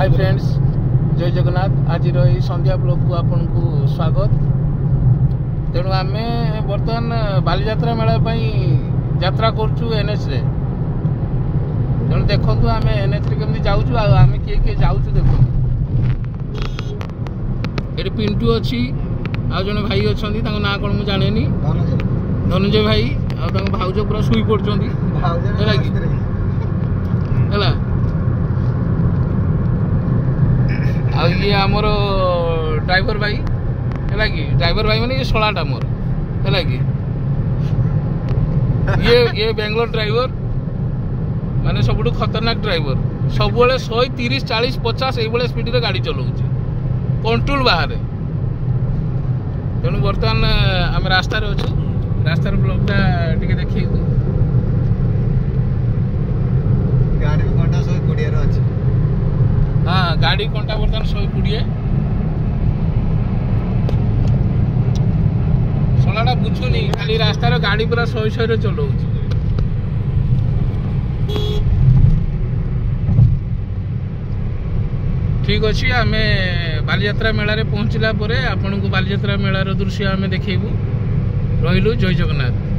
Hi friends, जय जगन्नाथ। आज रही संध्या ब्लॉग को आपन को स्वागत। तेणु आम बर्तमान बालीजात्रा मेला यात्रा करुचु एनएच रे। तेणु देखु आम एनएच रे केमती जाऊँ आम किए जाऊँ देखो। ये पिंटू अच्छी आ जड़े भाई अच्छा ना कौन मुझे जाने धनंजय भाई भाउज पूरा शुई पड़े ये आमर ड्राइवर भाई है कि ड्राइवर भाई माने ये शलाटा मोर है कि ये बेंगलोर ड्राइवर माने सब खतरनाक ड्राइवर सब 130 40 50 ये स्पीड रे गाड़ी चलाऊ कंट्रोल बाहर। तेणु बर्तमान आम रास्तार अच्छु रास्तार ब्लॉगटा टिके देखिए गाड़ी घंटा 120 अच्छी। हाँ गाड़ी कंटा बर्तमान 120 सलाटा बुझुनी खाली रास्तार गाड़ी पूरा 100 रे चलाऊ। ठीक अच्छे आम बालीजात्रा मेला रे पहुँचला आपन को बालीजात्रा मेलार दृश्य आम देखू। रहिलु। जय जगन्नाथ।